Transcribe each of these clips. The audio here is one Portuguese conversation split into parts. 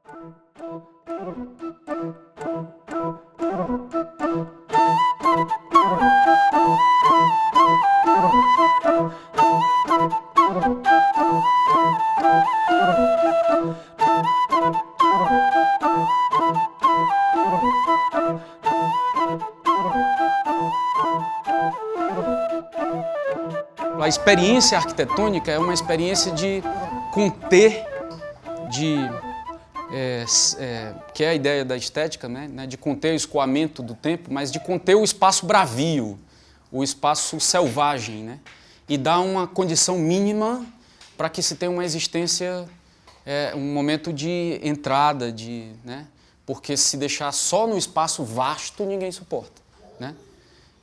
A experiência arquitetônica é uma experiência de conter, que é a ideia da estética, né? De conter o escoamento do tempo, mas de conter o espaço bravio, o espaço selvagem, né? E dar uma condição mínima para que se tenha uma existência, um momento de entrada, né? Porque se deixar só no espaço vasto, ninguém suporta, né?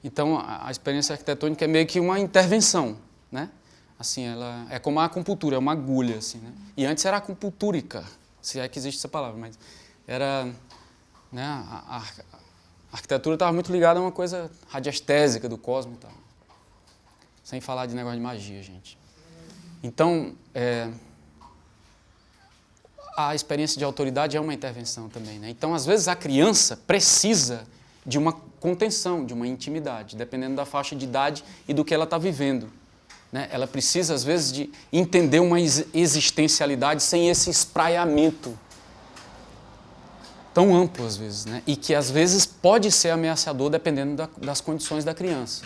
Então, a experiência arquitetônica é meio que uma intervenção, né? Assim, ela é como a acupuntura, é uma agulha, assim, né? E antes era acupuntúrica, se é que existe essa palavra, mas era, né? A arquitetura estava muito ligada a uma coisa radiestésica do cosmos e tal. Sem falar de negócio de magia, gente. Então, a experiência de autoridade é uma intervenção também, né? Então, às vezes, a criança precisa de uma contenção, de uma intimidade, dependendo da faixa de idade e do que ela está vivendo, né? Ela precisa, às vezes, de entender uma existencialidade sem esse espraiamento tão amplo, às vezes, né? E que, às vezes, pode ser ameaçador dependendo das condições da criança,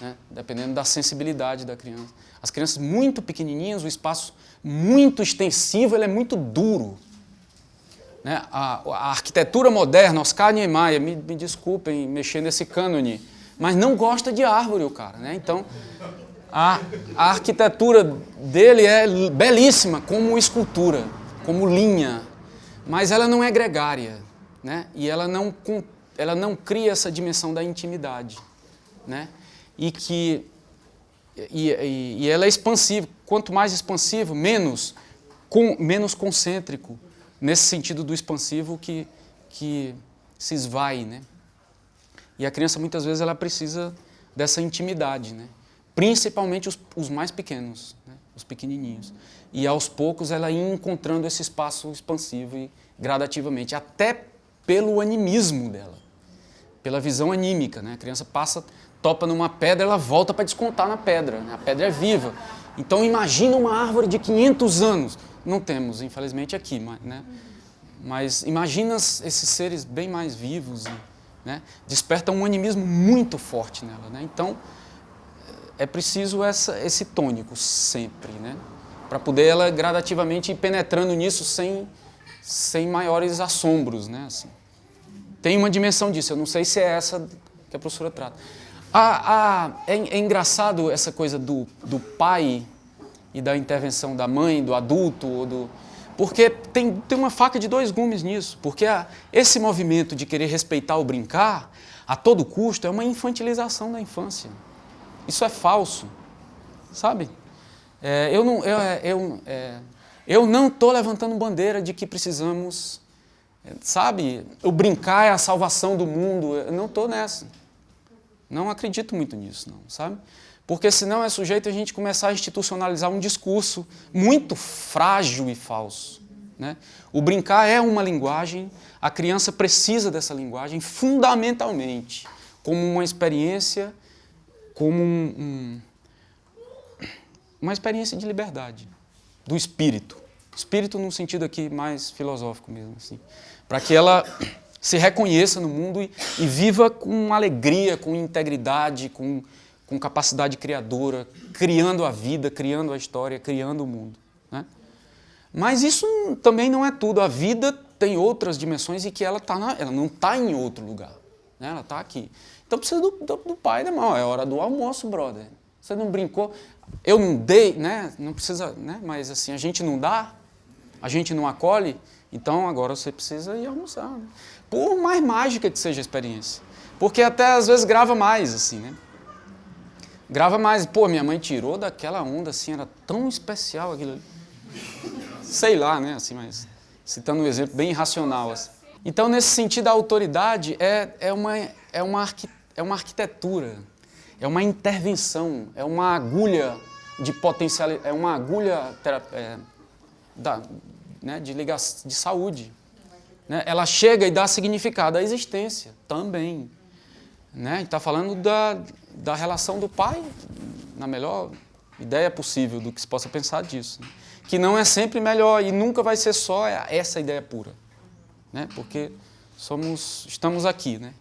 né? Dependendo da sensibilidade da criança. As crianças muito pequenininhas, o espaço muito extensivo, ele é muito duro, né? A arquitetura moderna, Oscar Niemeyer, me desculpem mexer nesse cânone, mas não gosta de árvore o cara, né? Então, a arquitetura dele é belíssima como escultura, como linha, mas ela não é gregária, né? E ela não cria essa dimensão da intimidade, né? E ela é expansiva. Quanto mais expansivo, menos concêntrico, nesse sentido do expansivo que se esvai, né? E a criança, muitas vezes, ela precisa dessa intimidade, né? Principalmente os mais pequenos, né? Os pequenininhos. E, aos poucos, ela ia encontrando esse espaço expansivo e gradativamente, até pelo animismo dela, pela visão anímica, né? A criança topa numa pedra, ela volta para descontar na pedra, né? A pedra é viva. Então, imagina uma árvore de 500 anos. Não temos, infelizmente, aqui, né? Mas imagina esses seres bem mais vivos, né? Desperta um animismo muito forte nela, né? Então, é preciso esse tônico sempre, né? Para poder ela gradativamente ir penetrando nisso sem maiores assombros, né? Assim. Tem uma dimensão disso, eu não sei se é essa que a professora trata. É engraçado essa coisa do pai e da intervenção da mãe, do adulto, porque tem uma faca de dois gumes nisso, porque esse movimento de querer respeitar o brincar, a todo custo, é uma infantilização da infância. Isso é falso, sabe? Eu não estou levantando bandeira de que precisamos, sabe? O brincar é a salvação do mundo, eu não estou nessa. Não acredito muito nisso, não, sabe? Porque senão é sujeito a gente começar a institucionalizar um discurso muito frágil e falso, né? O brincar é uma linguagem, a criança precisa dessa linguagem fundamentalmente, como uma experiência, como uma experiência de liberdade, do espírito. Espírito num sentido aqui mais filosófico mesmo, assim, para que ela se reconheça no mundo e viva com alegria, com integridade, com capacidade criadora, criando a vida, criando a história, criando o mundo, né? Mas isso também não é tudo. A vida tem outras dimensões e que ela não está em outro lugar, né? Ela está aqui. Então precisa do pai e da mãe. É hora do almoço, brother. Você não brincou? Eu não dei, né? Não precisa, né? Mas assim, a gente não dá, a gente não acolhe, então agora você precisa ir almoçar, né? Por mais mágica que seja a experiência. Porque até às vezes grava mais, assim, né? Grava mais. Pô, minha mãe tirou daquela onda, assim, era tão especial aquilo ali. Sei lá, né? Assim, mas citando um exemplo bem irracional, assim. Então, nesse sentido, a autoridade é uma arquitetura, é uma intervenção, é uma agulha de potencialidade, é uma agulha né, de saúde, né? Ela chega e dá significado à existência também. Né? Está falando da relação do pai, na melhor ideia possível do que se possa pensar disso. Né? Que não é sempre melhor e nunca vai ser só essa ideia pura. Né? Porque estamos aqui. Né?